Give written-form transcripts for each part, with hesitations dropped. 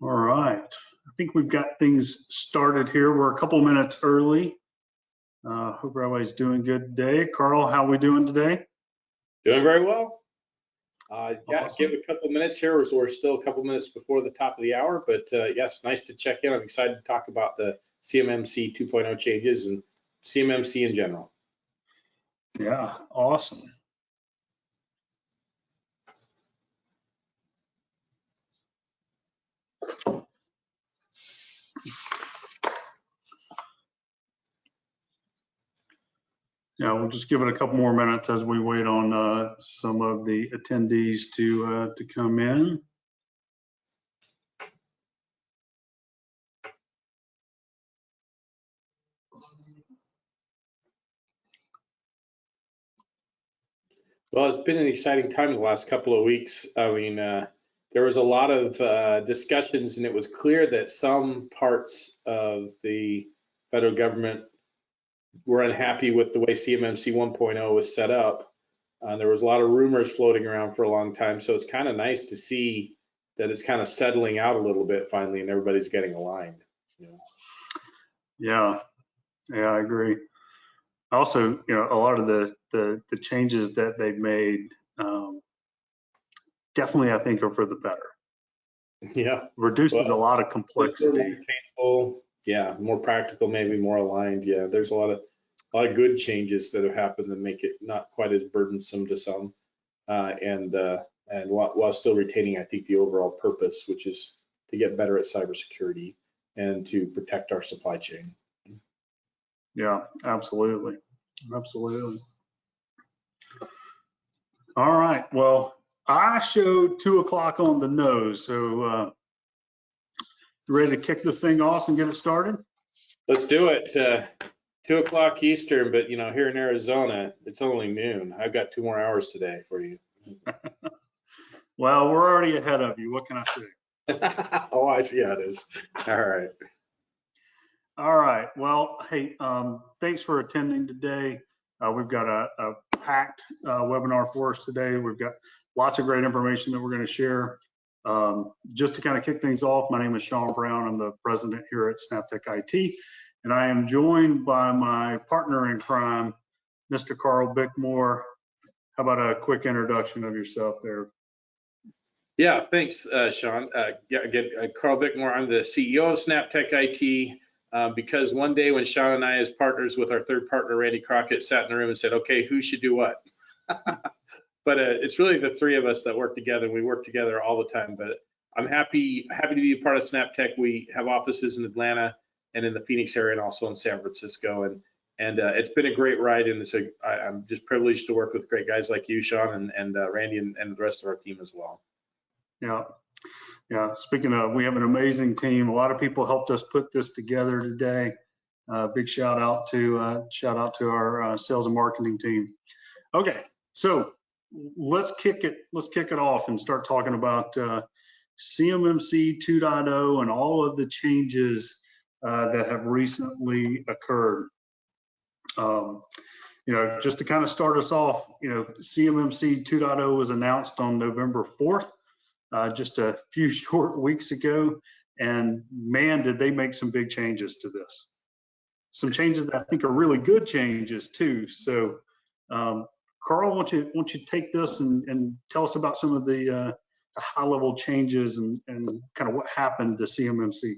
All right, I think we've got things started here. We're a couple minutes early. Hope everybody's doing good today. Karl, how are we doing today? Doing very well. Yeah, Awesome. give a couple minutes here. We're still a couple minutes before the top of the hour, but yes, nice to check in. I'm excited to talk about the CMMC 2.0 changes and CMMC in general. Yeah, awesome. Yeah, we'll just give it a couple more minutes as we wait on some of the attendees to come in. Well, it's been an exciting time in the last couple of weeks. I mean, there was a lot of discussions, and it was clear that some parts of the federal government were unhappy with the way CMMC 1.0 was set up. There was a lot of rumors floating around for a long time, so it's kind of nice to see that it's kind of settling out a little bit finally, and everybody's getting aligned. You know? Yeah, I agree. Also, a lot of the changes that they've made definitely, I think, are for the better. Yeah, reduces a lot of complexity. Yeah, more practical, maybe more aligned. Yeah, there's a lot of good changes that have happened that make it not quite as burdensome to some, and while still retaining, I think, the overall purpose, which is to get better at cybersecurity and to protect our supply chain. Yeah, absolutely. Absolutely. All right. Well, I showed 2 o'clock on the nose. So ready to kick this thing off and get it started? Let's do it. 2 o'clock Eastern, but here in Arizona, it's only noon. I've got 2 more hours today for you. Well, we're already ahead of you. What can I say? Oh, I see how it is. All right. All right. Well, hey, thanks for attending today. We've got a packed webinar for us today. We've got lots of great information that we're going to share. Just to kind of kick things off, my name is Shawn Brown. I'm the president here at Snaptech IT, and I am joined by my partner in crime, Mr. Karl Bickmore. How about a quick introduction of yourself there? Yeah, thanks, Shawn. Again, Karl Bickmore. I'm the CEO of Snaptech IT. Because one day when Shawn and I, as partners with our third partner, Randy Crockett, sat in the room and said, okay, who should do what? But it's really the three of us that work together. We work together all the time, but I'm happy to be a part of Snaptech. We have offices in Atlanta and in the Phoenix area and also in San Francisco. And it's been a great ride. And I'm just privileged to work with great guys like you, Shawn, and Randy and the rest of our team as well. Yeah. Speaking of, we have an amazing team. A lot of people helped us put this together today. Big shout out to our sales and marketing team. Okay, so let's kick it off and start talking about CMMC 2.0 and all of the changes that have recently occurred. Just to kind of start us off, CMMC 2.0 was announced on November 4th. Just a few short weeks ago, and man, did they make some big changes to this. Some changes that I think are really good changes too. So, Karl, why don't you take this and tell us about some of the high-level changes and kind of what happened to CMMC?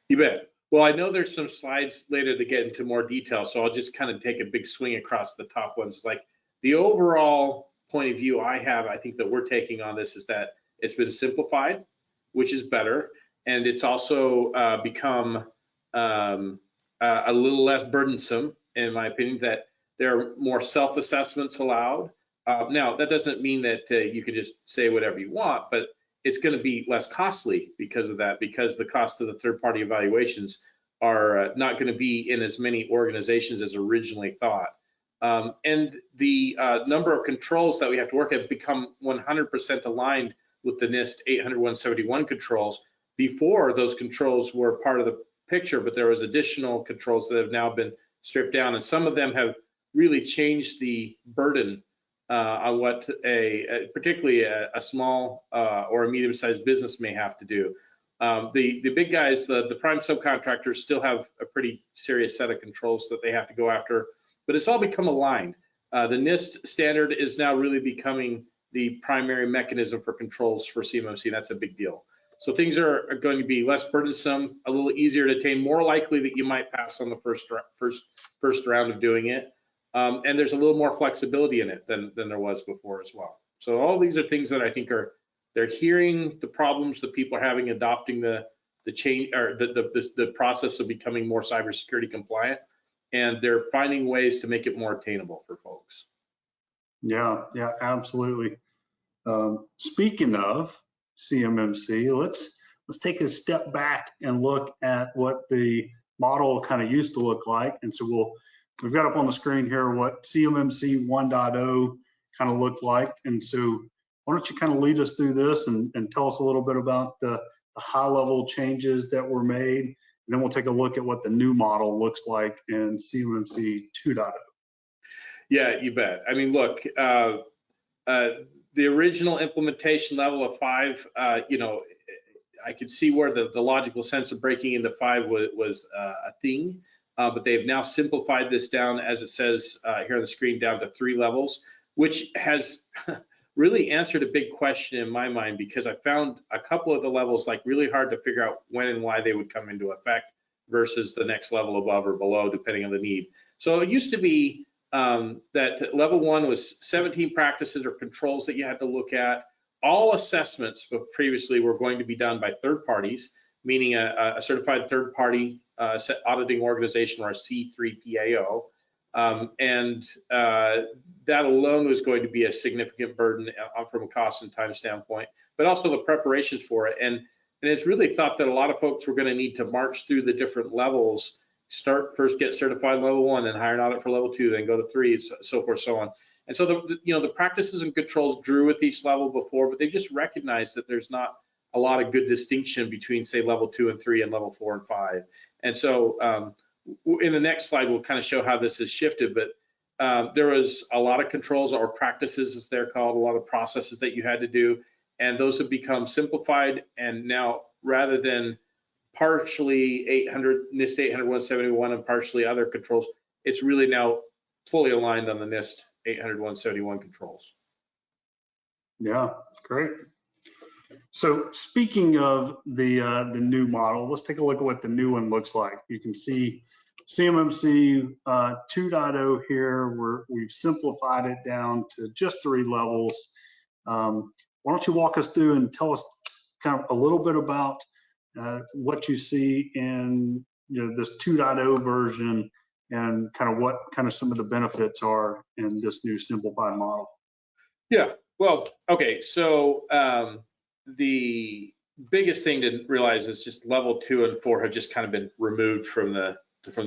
You bet. Well, I know there's some slides later to get into more detail, so I'll just kind of take a big swing across the top ones. Like the overall point of view I think that we're taking on this is that it's been simplified, which is better, and it's also become a little less burdensome, in my opinion, that there are more self-assessments allowed. Now, that doesn't mean that you can just say whatever you want, but it's going to be less costly because of that, because the cost of the third-party evaluations are not going to be in as many organizations as originally thought. And the number of controls that we have to work at become 100% aligned with the NIST 800-171 controls. Before, those controls were part of the picture, but there was additional controls that have now been stripped down, and some of them have really changed the burden on what particularly a small or a medium-sized business may have to do. The big guys, the prime subcontractors, still have a pretty serious set of controls that they have to go after, but it's all become aligned. The NIST standard is now really becoming the primary mechanism for controls for CMMC. That's a big deal. So things are going to be less burdensome, a little easier to attain, more likely that you might pass on the first round of doing it. And there's a little more flexibility in it than there was before as well. So all these are things that I think they're hearing the problems that people are having, adopting the change or the process of becoming more cybersecurity compliant, and they're finding ways to make it more attainable for folks. Yeah, absolutely. Speaking of CMMC, let's take a step back and look at what the model kind of used to look like. And so we've got up on the screen here what CMMC 1.0 kind of looked like. And so why don't you kind of lead us through this and tell us a little bit about the high level changes that were made. And then we'll take a look at what the new model looks like in CMMC 2.0. Yeah, you bet. I mean, look, the original implementation level of 5, I could see where the logical sense of breaking into 5 was a thing, but they've now simplified this down, as it says here on the screen, down to 3 levels, which has really answered a big question in my mind, because I found a couple of the levels like really hard to figure out when and why they would come into effect versus the next level above or below, depending on the need. So it used to be that level 1 was 17 practices or controls that you had to look at. All assessments previously were going to be done by third parties, meaning a certified third party auditing organization, or a C3PAO. And that alone was going to be a significant burden from a cost and time standpoint, but also the preparations for it. And it's really thought that a lot of folks were going to need to march through the different levels, first get certified level 1, then hire an audit for level 2, then go to 3, so forth, so on. And so the practices and controls drew at each level before, but they just recognized that there's not a lot of good distinction between, say, level 2 and 3 and level 4 and 5. And so in the next slide, we'll kind of show how this has shifted, but there was a lot of controls, or practices as they're called, a lot of processes that you had to do, and those have become simplified. And now, rather than partially 800, NIST 800-171 and partially other controls, it's really now fully aligned on the NIST 800-171 controls. Yeah, great. So speaking of the new model, let's take a look at what the new one looks like. You can see CMMC 2.0 here. We've simplified it down to just 3 levels. Why don't you walk us through and tell us kind of a little bit about what you see in this 2.0 version, and kind of what kind of some of the benefits are in this new simplified model. Yeah, well, okay, so the biggest thing to realize is just level 2 and 4 have just kind of been removed from the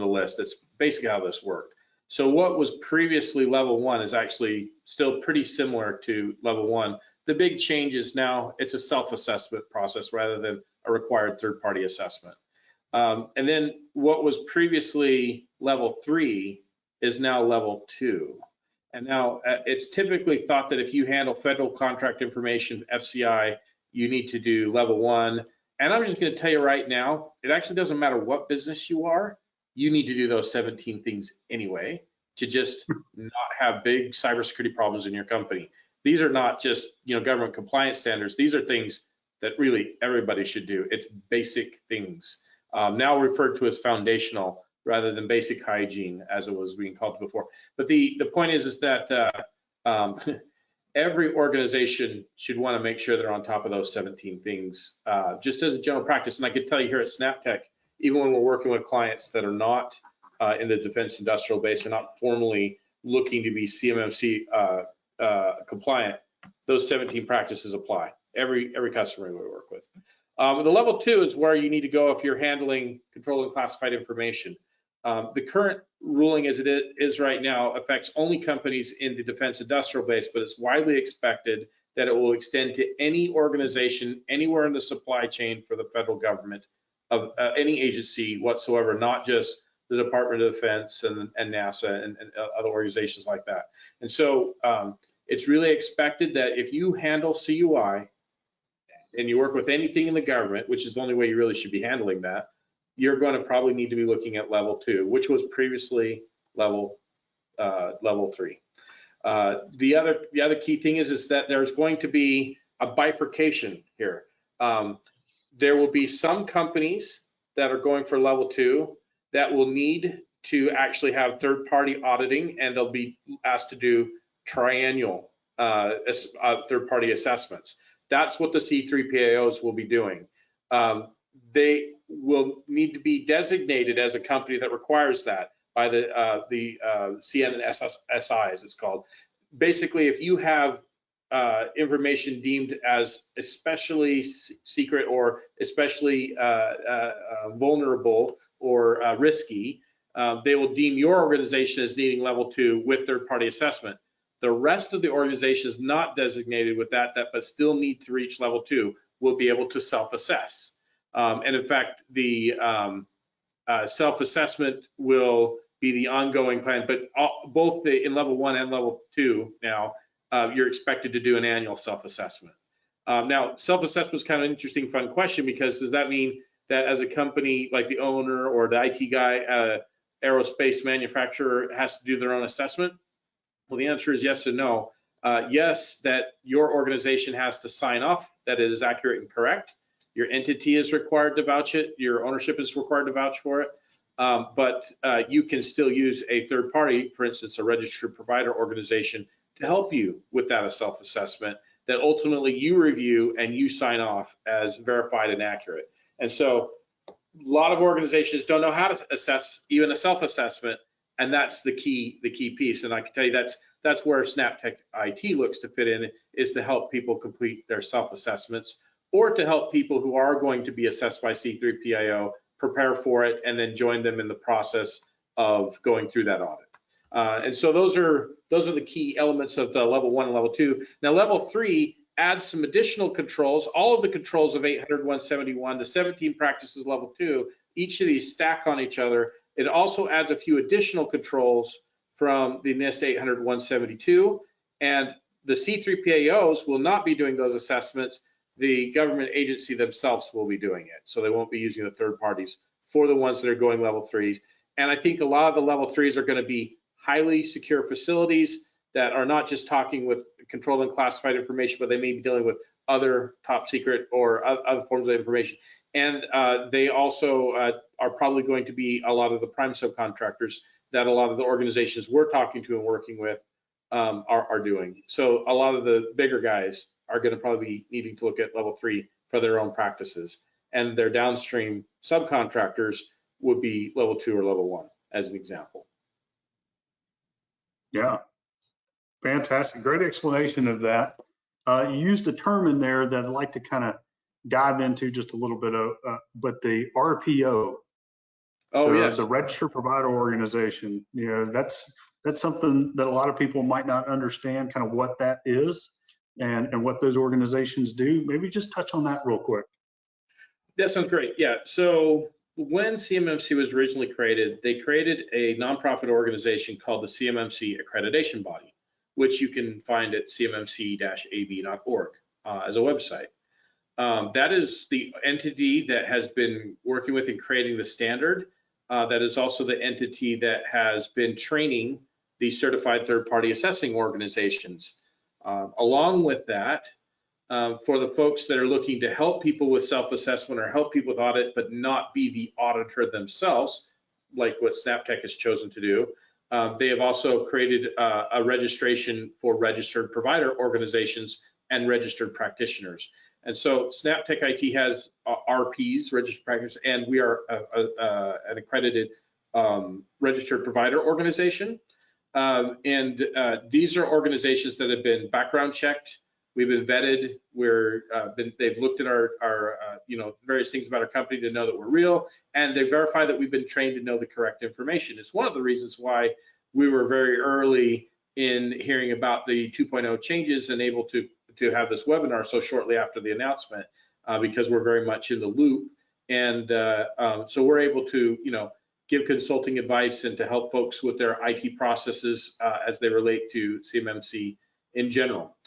list. That's basically how this worked. So what was previously level 1 is actually still pretty similar to level 1. The big change is now it's a self-assessment process rather than a required third-party assessment. And then what was previously level 3 is now level 2. And now it's typically thought that if you handle federal contract information, FCI, you need to do level 1. And I'm just going to tell you right now, it actually doesn't matter what business you are, you need to do those 17 things anyway to just not have big cybersecurity problems in your company. These are not just government compliance standards. These are things that really everybody should do. It's basic things, now referred to as foundational rather than basic hygiene, as it was being called before. But the point is that every organization should want to make sure they're on top of those 17 things, just as a general practice. And I can tell you here at SnapTech, even when we're working with clients that are not in the defense industrial base, are not formally looking to be CMMC compliant, those 17 practices apply. Every customer we work with. The level 2 is where you need to go if you're handling controlling classified information. The current ruling as it is right now affects only companies in the defense industrial base, but it's widely expected that it will extend to any organization anywhere in the supply chain for the federal government of any agency whatsoever, not just the Department of Defense and NASA and other organizations like that. And so it's really expected that if you handle CUI and you work with anything in the government, which is the only way you really should be handling that, you're going to probably need to be looking at level 2, which was previously level 3. The other key thing is that there's going to be a bifurcation here. There will be some companies that are going for level 2 that will need to actually have third-party auditing, and they'll be asked to do triennial third-party assessments. That's what the C3PAOs will be doing. They will need to be designated as a company that requires that by the CMMC, as it's called. Basically, if you have information deemed as especially secret or especially vulnerable or risky, they will deem your organization as needing level 2 with third-party assessment. The rest of the organizations not designated with that but still need to reach level 2 will be able to self-assess. And in fact, the self-assessment will be the ongoing plan, but both in level 1 and level 2 now, you're expected to do an annual self-assessment. Now, self-assessment is kind of an interesting, fun question, because does that mean that as a company like the owner or the IT guy, aerospace manufacturer has to do their own assessment? Well, the answer is yes and no. Yes, that your organization has to sign off that it is accurate and correct. Your entity is required to vouch it. Your ownership is required to vouch for it. But you can still use a third party, for instance, a registered provider organization, to help you with that self-assessment that ultimately you review and you sign off as verified and accurate. And so a lot of organizations don't know how to assess even a self-assessment, and that's the key piece. And I can tell you that's where SnapTech IT looks to fit in, is to help people complete their self-assessments, or to help people who are going to be assessed by C3PAO prepare for it and then join them in the process of going through that audit. And so those are the key elements of the level 1 and level 2. Now level 3 adds some additional controls, all of the controls of 800, 171, the 17 practices level 2, each of these stack on each other. It also adds a few additional controls from the NIST 800, 172, and the C3PAOs will not be doing those assessments. The government agency themselves will be doing it. So they won't be using the third parties for the ones that are going level 3s. And I think a lot of the level 3s are going to be highly secure facilities that are not just talking with controlled and classified information, but they may be dealing with other top secret or other forms of information. And they also are probably going to be a lot of the prime subcontractors that a lot of the organizations we're talking to and working with are doing. So a lot of the bigger guys are going to probably be needing to look at level 3 for their own practices, and their downstream subcontractors would be level 2 or level 1 as an example. Yeah, fantastic. Great explanation of that. You used a term in there that I'd like to kind of dive into just a little bit of, but the RPO, yes, the Registered Provider Organization, that's something that a lot of people might not understand kind of what that is and what those organizations do. Maybe just touch on that real quick. That sounds great. Yeah. So when CMMC was originally created, they created a nonprofit organization called the CMMC Accreditation Body, which you can find at cmmc-ab.org as a website. That is the entity that has been working with and creating the standard. That is also the entity that has been training the certified third-party assessing organizations. Along with that, for the folks that are looking to help people with self-assessment or help people with audit, but not be the auditor themselves, like what SnapTech has chosen to do, they have also created a registration for registered provider organizations and registered practitioners. And so SnapTech IT has RPs, registered practitioners, and we are an accredited registered provider organization. These are organizations that have been background checked. We've been vetted. They've looked at our various things about our company to know that we're real, and they verify that we've been trained to know the correct information. It's one of the reasons why we were very early in hearing about the 2.0 changes and able to have this webinar so shortly after the announcement, because we're very much in the loop. And so we're able to, give consulting advice and to help folks with their IT processes as they relate to CMMC in general.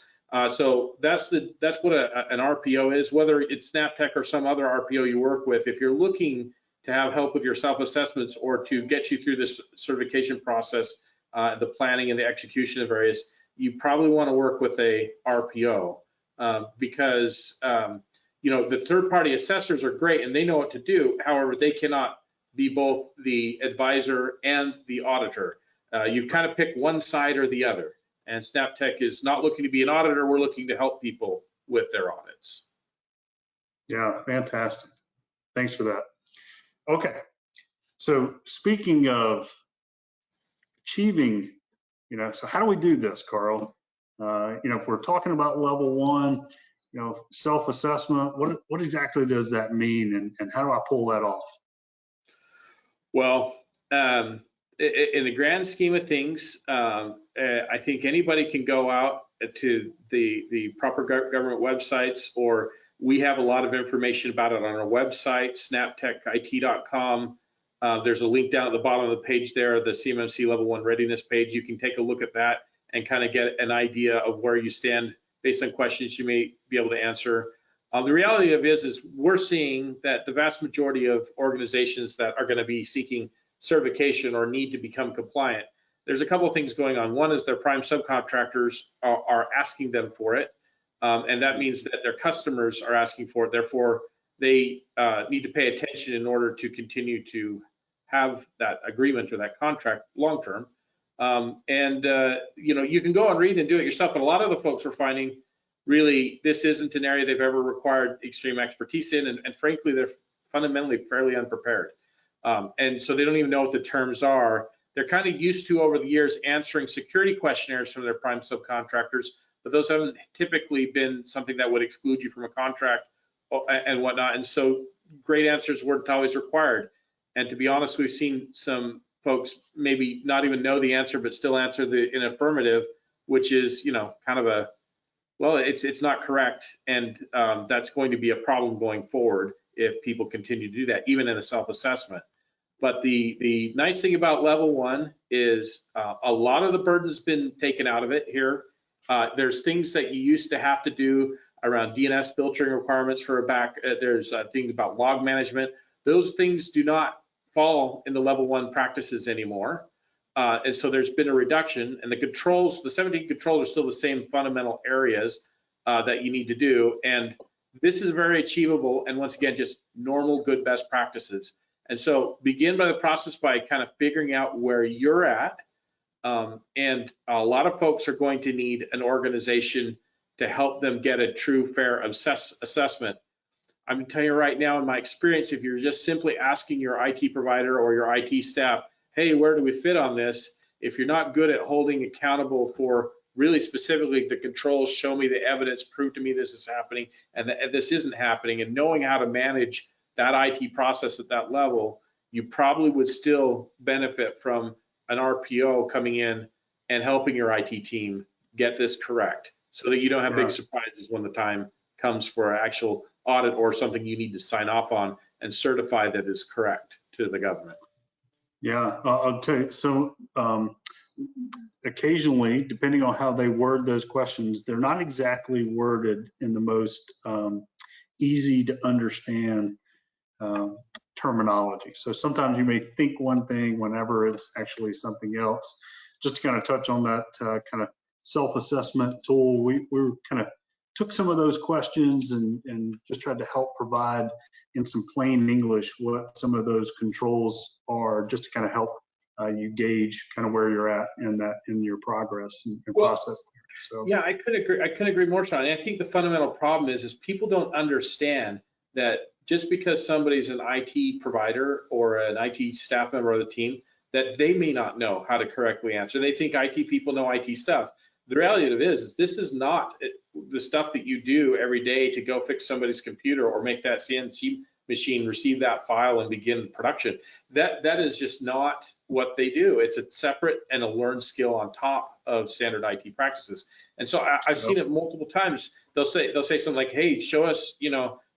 So that's what an RPO is, whether it's SnapTech or some other RPO you work with. If you're looking to have help with your self-assessments or to get you through this certification process, the planning and the execution of various, you probably want to work with a RPO because the third-party assessors are great and they know what to do. However, they cannot be both the advisor and the auditor. You kind of pick one side or the other. And SnapTech is not looking to be an auditor. We're looking to help people with their audits. Yeah, fantastic. Thanks for that. Okay, so speaking of achieving, so how do we do this, Karl? If we're talking about level one, self-assessment, what exactly does that mean, and how do I pull that off? Well, in the grand scheme of things, I think anybody can go out to the proper government websites, or we have a lot of information about it on our website, snaptechit.com. There's a link down at the bottom of the page there, the CMMC Level 1 Readiness page. You can take a look at that and kind of get an idea of where you stand based on questions you may be able to answer. The reality of it is we're seeing that the vast majority of organizations that are going to be seeking certification or need to become compliant, there's a couple of things going on. One is their prime subcontractors are asking them for it, and that means that their customers are asking for it. Therefore, they need to pay attention in order to continue to have that agreement or that contract long term. You can go and read and do it yourself, but a lot of the folks are finding really this isn't an area they've ever required extreme expertise in, and frankly, they're fundamentally fairly unprepared. And so they don't even know what the terms are. They're kind of used to, over the years, answering security questionnaires from their prime subcontractors, but those haven't typically been something that would exclude you from a contract and whatnot. And so great answers weren't always required. And to be honest, we've seen some folks maybe not even know the answer, but still answer in affirmative, which is, kind of a, well, it's not correct. And that's going to be a problem going forward if people continue to do that, even in a self-assessment. But the nice thing about level one is a lot of the burden's been taken out of it here. There's things that you used to have to do around DNS filtering requirements for a back. There's things about log management. Those things do not fall in the level one practices anymore. And so there's been a reduction, and the controls, the 17 controls are still the same fundamental areas that you need to do. And this is very achievable. And once again, just normal, good, best practices. And so begin by the process by kind of figuring out where you're at. And a lot of folks are going to need an organization to help them get a true, fair assessment. I'm going to tell you right now, in my experience, if you're just simply asking your IT provider or your IT staff, hey, where do we fit on this? If you're not good at holding accountable for really specifically the controls, show me the evidence, prove to me this is happening and that this isn't happening, and knowing how to manage that IT process at that level, you probably would still benefit from an RPO coming in and helping your IT team get this correct so that you don't have big surprises when the time comes for an actual audit or something you need to sign off on and certify that is correct to the government. Yeah, I'll tell you, so occasionally, depending on how they word those questions, they're not exactly worded in the most easy to understand terminology. So sometimes you may think one thing whenever it's actually something else. Just to kind of touch on that kind of self-assessment tool, we kind of took some of those questions and just tried to help provide in some plain English what some of those controls are, just to kind of help you gauge kind of where you're at in your progress and process. So yeah, I couldn't agree more, Shawn. I think the fundamental problem is people don't understand that just because somebody's an IT provider or an IT staff member of the team, that they may not know how to correctly answer. They think IT people know IT stuff. The reality of it is this is not the stuff that you do every day to go fix somebody's computer or make that CNC machine receive that file and begin production. That is just not what they do. It's a separate and a learned skill on top of standard IT practices. And so I've seen it multiple times. They'll say something like, hey, show us,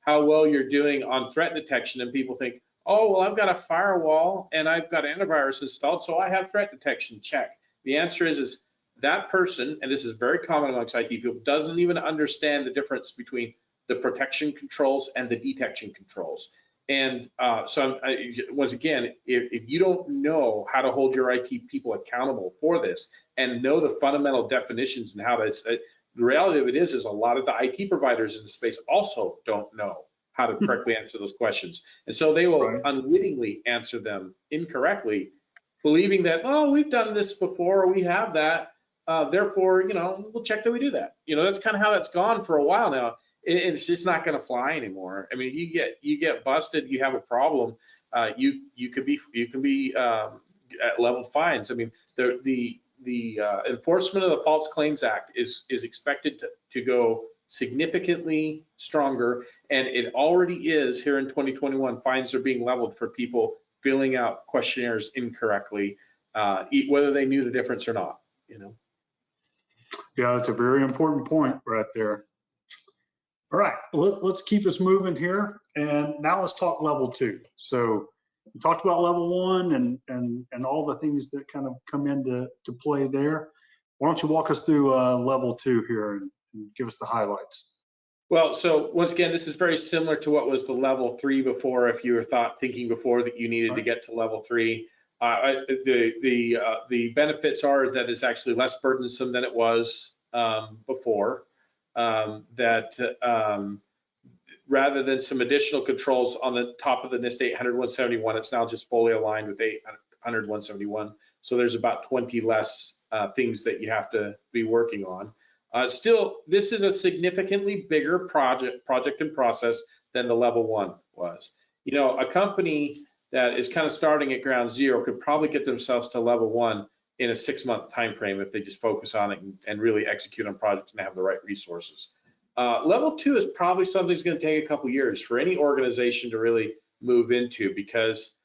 how well you're doing on threat detection. And people think, oh, well, I've got a firewall and I've got antivirus installed, so I have threat detection, check. The answer is that person, and this is very common amongst IT people, doesn't even understand the difference between the protection controls and the detection controls. And once again, if you don't know how to hold your IT people accountable for this and know the fundamental definitions and how to, the reality of it is a lot of the IT providers in the space also don't know how to correctly answer those questions. And so they will unwittingly answer them incorrectly, believing that, oh, we've done this before, we have that, therefore, we'll check that we do that. That's kind of how that's gone for a while now. It's just not going to fly anymore. I mean, you get busted, you have a problem, you can be at level fines. I mean, the enforcement of the False Claims Act is expected to go significantly stronger, and it already is here in 2021. Fines are being leveled for people filling out questionnaires incorrectly, whether they knew the difference or not. Yeah, that's a very important point right there. All right, let's keep us moving here, and now let's talk level 2. So we talked about level 1 and all the things that kind of come into play there. Why don't you walk us through level 2 here and give us the highlights? Well, so once again, this is very similar to what was the level 3 before. If you were thinking before that you needed to get to level 3, the benefits are that it's actually less burdensome than it was before. Rather than some additional controls on the top of the NIST 800-171, it's now just fully aligned with 800-171. So there's about 20 less things that you have to be working on. Still, this is a significantly bigger project and process than the level 1 was. A company that is kind of starting at ground zero could probably get themselves to level 1 in a 6-month time frame if they just focus on it and really execute on projects and have the right resources. Level 2 is probably something that's going to take a couple years for any organization to really move into, because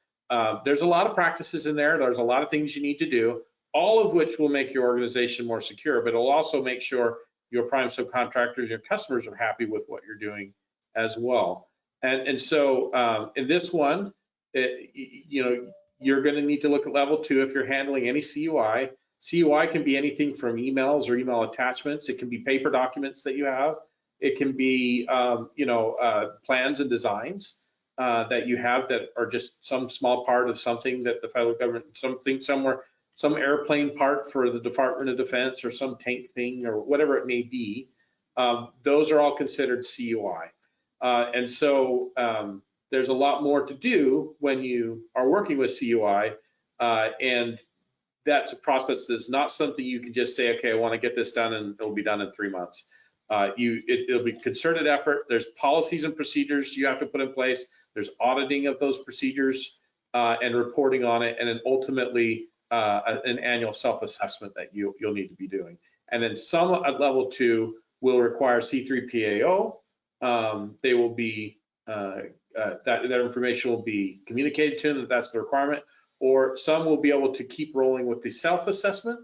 there's a lot of practices in there. There's a lot of things you need to do, all of which will make your organization more secure, but it'll also make sure your prime subcontractors, your customers are happy with what you're doing as well. And so in this one, you're going to need to look at level 2 if you're handling any CUI. CUI can be anything from emails or email attachments. It can be paper documents that you have. It can be, plans and designs that you have that are just some small part of something that the federal government, some airplane part for the Department of Defense or some tank thing or whatever it may be. Those are all considered CUI. And so there's a lot more to do when you are working with CUI, and that's a process that's not something you can just say, okay, I want to get this done and it'll be done in 3 months. It'll be concerted effort. There's policies and procedures you have to put in place. There's auditing of those procedures and reporting on it, and then ultimately an annual self-assessment that you'll need to be doing. And then some at level 2 will require C3PAO. They will be that information will be communicated to them, that's the requirement, or some will be able to keep rolling with the self-assessment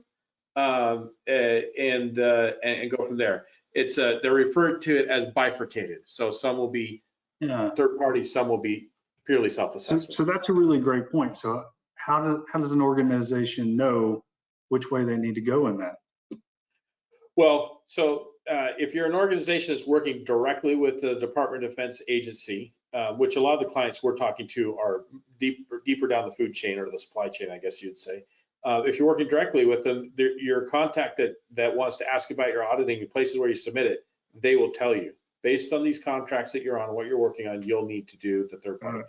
and go from there. It's they're referred to it as bifurcated. So some will be third party, some will be purely self-assessment. So that's a really great point. So how does an organization know which way they need to go in that? Well, so if you're an organization that's working directly with the Department of Defense agency, which a lot of the clients we're talking to are deeper down the food chain or the supply chain, I guess you'd say. If you're working directly with them, your contact that wants to ask about your auditing, the places where you submit it, they will tell you. Based on these contracts that you're on, what you're working on, you'll need to do the third party.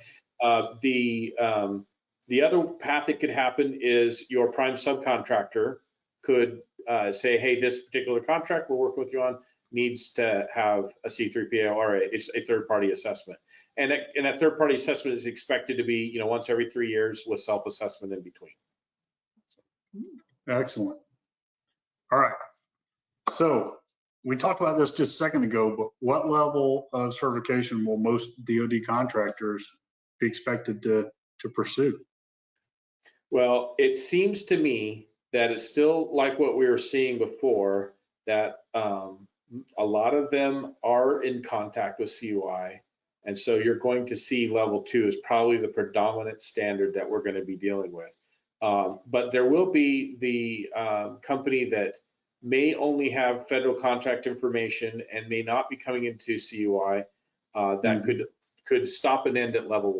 The other path that could happen is your prime subcontractor could say, hey, this particular contract we're working with you on needs to have a C3PAO or a third-party assessment. And that third-party assessment is expected to be, once every 3 years with self-assessment in between. Excellent. All right. So we talked about this just a second ago, but what level of certification will most DoD contractors be expected to pursue? Well, it seems to me that it's still like what we were seeing before, that a lot of them are in contact with CUI. And so you're going to see level 2 is probably the predominant standard that we're going to be dealing with. But there will be the company that may only have federal contract information and may not be coming into CUI, that could stop and end at level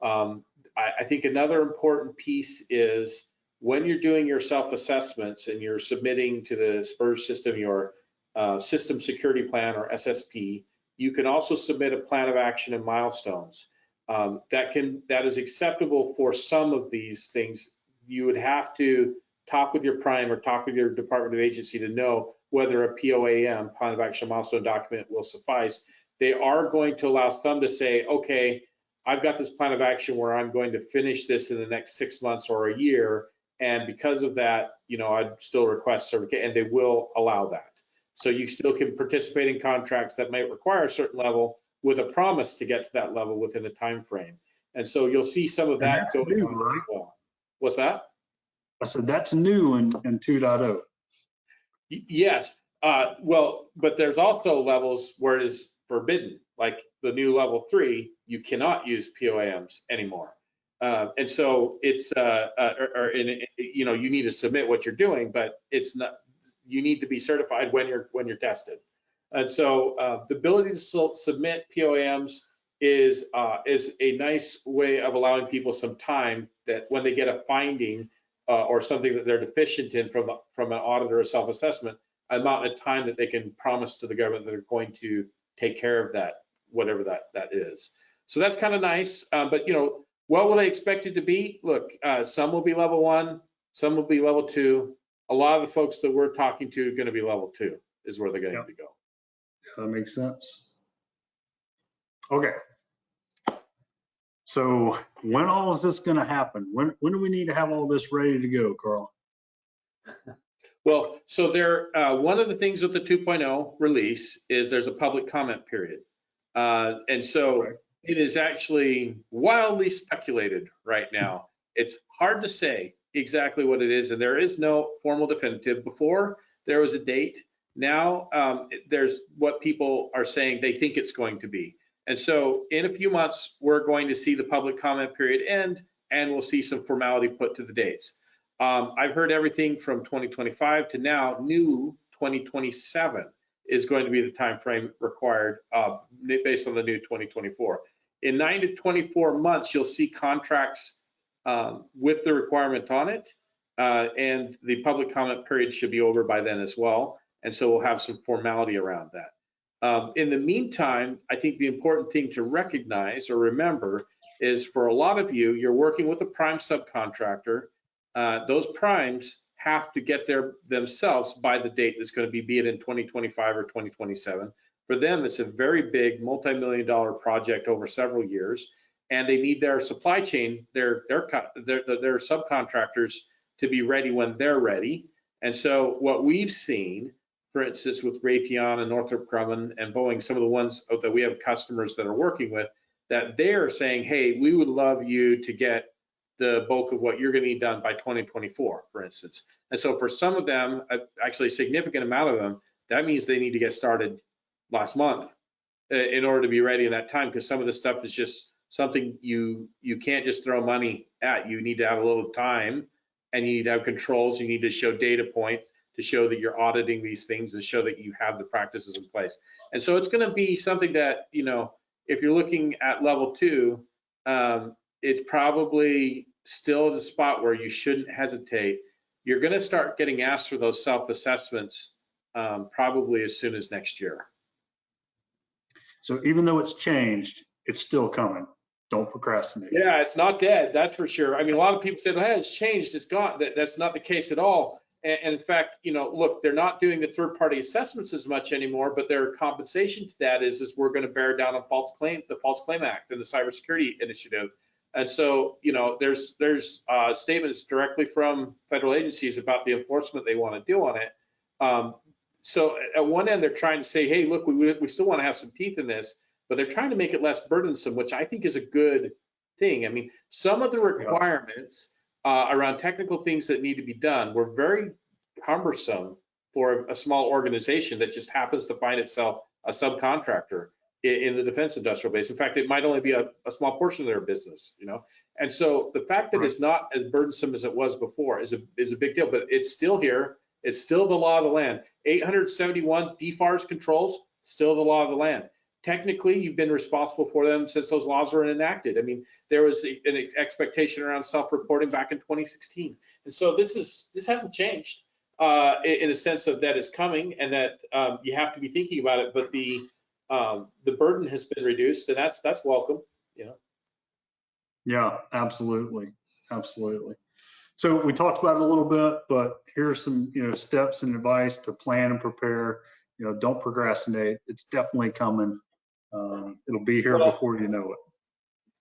1. I think another important piece is when you're doing your self-assessments and you're submitting to the SPURS system your system security plan or SSP, you can also submit a plan of action and milestones. That is acceptable for some of these things. You would have to talk with your prime or talk with your department of agency to know whether a POAM, plan of action milestone document, will suffice. They are going to allow some to say, okay, I've got this plan of action where I'm going to finish this in the next 6 months or a year, and because of that, I'd still request certificate, and they will allow that. So you still can participate in contracts that might require a certain level with a promise to get to that level within a time frame. And so you'll see some of that going on as well. What's that? I said that's new in 2.0. Yes. Well, but there's also levels where it is forbidden, like the new level 3, you cannot use POAMs anymore. And so it's, you need to submit what you're doing, but it's not, you need to be certified when you're tested. And so the ability to submit POAMs is a nice way of allowing people some time that when they get a finding or something that they're deficient in from an audit or a self-assessment, amount of time that they can promise to the government that they're going to take care of that, whatever that is. So that's kind of nice. But what will they expect it to be? Look, some will be level 1, some will be level 2. A lot of the folks that we're talking to are going to be level 2 is where they're going to go. That makes sense. Okay. So when all is this going to happen? When do we need to have all this ready to go, Karl? Well, so one of the things with the 2.0 release is there's a public comment period. And so it is actually wildly speculated right now. It's hard to say exactly what it is, and there is no formal definitive. Before, there was a date. Now, there's what people are saying they think it's going to be. And so in a few months, we're going to see the public comment period end, and we'll see some formality put to the dates. I've heard everything from 2025 to now, new 2027 is going to be the time frame required based on the new 2024. In 9 to 24 months, you'll see contracts with the requirement on it, and the public comment period should be over by then as well. And so we'll have some formality around that. In the meantime, I think the important thing to recognize or remember is for a lot of you, you're working with a prime subcontractor. Those primes have to get there themselves by the date that's going to be it in 2025 or 2027. For them, it's a very big multi-million-dollar project over several years, and they need their supply chain, their subcontractors to be ready when they're ready. And so what we've seen, for instance, with Raytheon and Northrop Grumman and Boeing, some of the ones that we have customers that are working with, that they're saying, hey, we would love you to get the bulk of what you're going to need done by 2024, for instance. And so for some of them, actually a significant amount of them, that means they need to get started last month in order to be ready in that time, because some of the stuff is just something you can't just throw money at. You need to have a little time, and you need to have controls. You need to show data points to show that you're auditing these things and show that you have the practices in place. And so it's going to be something that, if you're looking at level 2, it's probably still at a spot where you shouldn't hesitate. You're going to start getting asked for those self-assessments probably as soon as next year. So even though it's changed, it's still coming. Don't procrastinate. Yeah, it's not dead, that's for sure. I mean, a lot of people say, hey, it's changed, it's gone. That's not the case at all. And in fact, look, they're not doing the third-party assessments as much anymore, but their compensation to that is we're going to bear down on the False Claim Act and the Cybersecurity Initiative. And so, there's statements directly from federal agencies about the enforcement they want to do on it. So at one end, they're trying to say, hey, look, we still want to have some teeth in this, but they're trying to make it less burdensome, which I think is a good thing. I mean, some of the requirements around technical things that need to be done were very cumbersome for a small organization that just happens to find itself a subcontractor in the defense industrial base. In fact, it might only be a small portion of their business, And so the fact that it's not as burdensome as it was before is a big deal, but it's still here. It's still the law of the land. 871 DFARS controls, still the law of the land. Technically, you've been responsible for them since those laws were enacted. I mean, there was an expectation around self-reporting back in 2016. And so this hasn't changed in a sense of that it's coming and that you have to be thinking about it, but the burden has been reduced, and that's welcome, you know. Yeah, absolutely. Absolutely. So we talked about it a little bit, but here's some, steps and advice to plan and prepare. Don't procrastinate. It's definitely coming. It'll be here before you know it.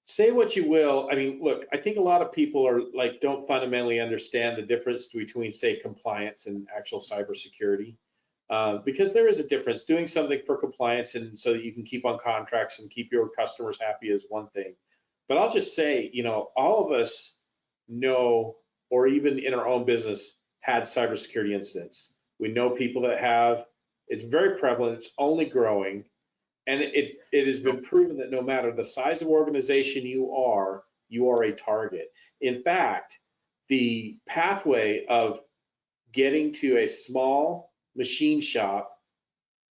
Say what you will. I mean, look, I think a lot of people don't fundamentally understand the difference between, say, compliance and actual cybersecurity, because there is a difference. Doing something for compliance and so that you can keep on contracts and keep your customers happy is one thing. But I'll just say, all of us know, or even in our own business, had cybersecurity incidents. We know people that have. It's very prevalent. It's only growing. And it has been proven that no matter the size of organization you are a target. In fact, the pathway of getting to a small machine shop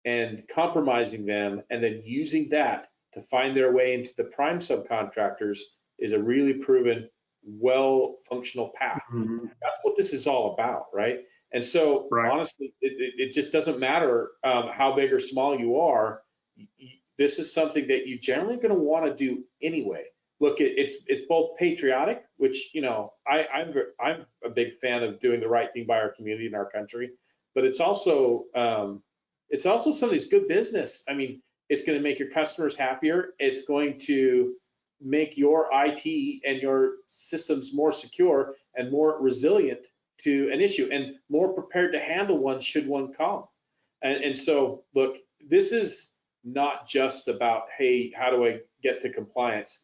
and compromising them and then using that to find their way into the prime subcontractors is a really proven, well-functional path. Mm-hmm. That's what this is all about, right? And so, honestly, it just doesn't matter how big or small you are. This is something that you're generally going to want to do anyway. Look, it's both patriotic, which I'm a big fan of doing the right thing by our community and our country, but it's also something that's good business. I mean, it's going to make your customers happier. It's going to make your IT and your systems more secure and more resilient to an issue and more prepared to handle one should one come. And so, look, this is not just about, hey, how do I get to compliance?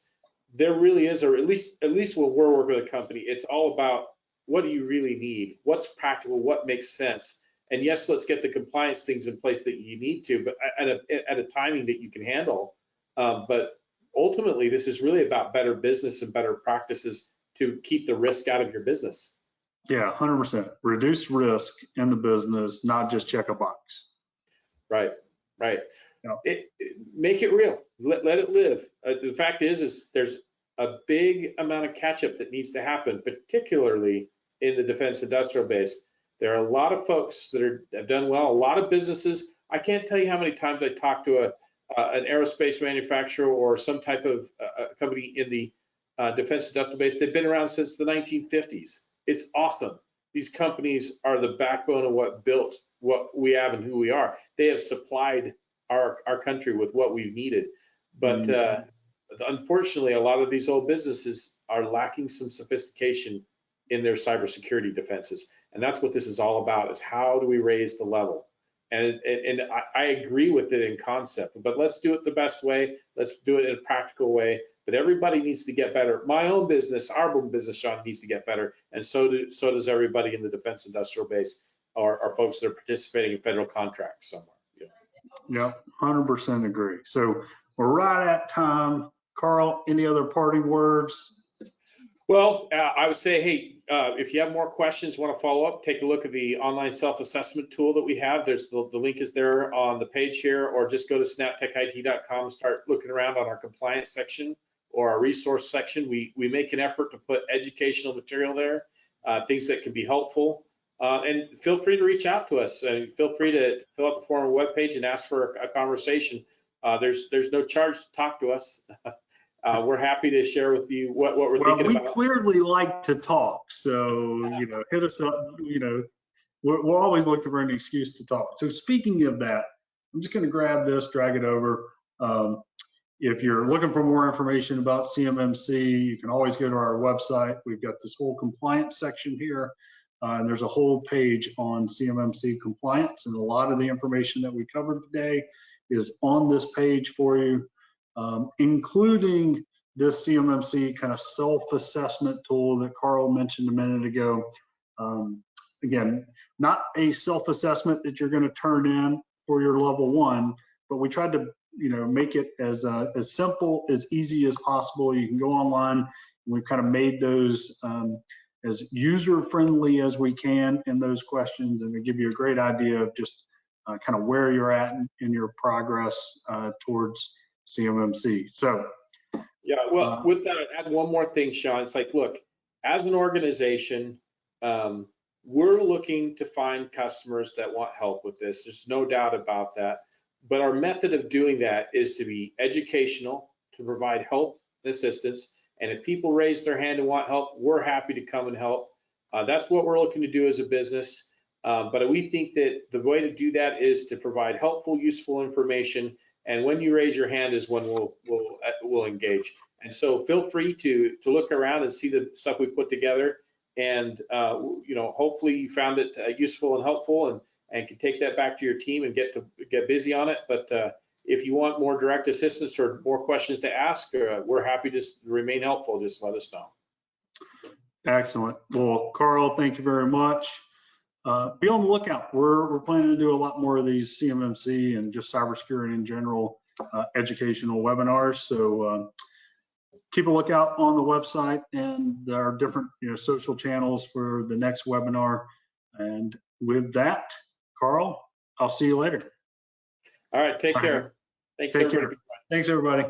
There really is, or at least when we're working with a company, it's all about what do you really need? What's practical? What makes sense? And yes, let's get the compliance things in place that you need to, but at a timing that you can handle. But ultimately, this is really about better business and better practices to keep the risk out of your business. Yeah, 100%. Reduce risk in the business, not just check a box. Right. Yeah. Make it real. Let it live. The fact is there's a big amount of catch-up that needs to happen, particularly in the defense industrial base. There are a lot of folks that have done well, a lot of businesses. I can't tell you how many times I talked to an aerospace manufacturer or some type of company in the defense industrial base. They've been around since the 1950s. It's awesome. These companies are the backbone of what built what we have and who we are. They have supplied our country with what we've needed. But unfortunately, a lot of these old businesses are lacking some sophistication in their cybersecurity defenses. And that's what this is all about, is how do we raise the level? And I agree with it in concept, but let's do it the best way. Let's do it in a practical way. But everybody needs to get better. My own business, our own business, Shawn, needs to get better. And so does everybody in the defense industrial base or folks that are participating in federal contracts somewhere. Yeah, 100% agree. So we're right at time. Karl, any other parting words? Well, I would say, hey, if you have more questions, want to follow up, take a look at the online self-assessment tool that we have. There's the link is there on the page here, or just go to snaptechit.com and start looking around on our compliance section or our resource section. We make an effort to put educational material there, things that can be helpful. And feel free to reach out to us. And feel free to fill out the form on the webpage and ask for a conversation. There's no charge to talk to us. We're happy to share with you what we're thinking about. We clearly like to talk, so hit us up. We're always looking for an excuse to talk. So speaking of that, I'm just going to grab this, drag it over. If you're looking for more information about CMMC, you can always go to our website. We've got this whole compliance section here, and there's a whole page on CMMC compliance, and a lot of the information that we covered today is on this page for you. Including this CMMC kind of self-assessment tool that Karl mentioned a minute ago. Again, not a self-assessment that you're going to turn in for your level 1, but we tried to make it as simple, as easy as possible. You can go online, and we've kind of made those as user-friendly as we can in those questions, and to give you a great idea of just kind of where you're at in your progress towards CMMC. So, yeah, well, with that, I'd add one more thing, Shawn. It's like, look, as an organization, we're looking to find customers that want help with this. There's no doubt about that. But our method of doing that is to be educational, to provide help and assistance. And if people raise their hand and want help, we're happy to come and help. That's what we're looking to do as a business. But we think that the way to do that is to provide helpful, useful information. And when you raise your hand is when we'll engage. And so feel free to look around and see the stuff we put together. And hopefully you found it useful and helpful, and can take that back to your team and get busy on it. But if you want more direct assistance or more questions to ask, we're happy to remain helpful. Just let us know. Excellent. Well, Karl, thank you very much. Be on the lookout. We're planning to do a lot more of these CMMC and just cybersecurity in general educational webinars. So keep a lookout on the website and our different social channels for the next webinar. And with that, Karl, I'll see you later. All right, take care. Thanks, Take everybody. care. Thanks, everybody.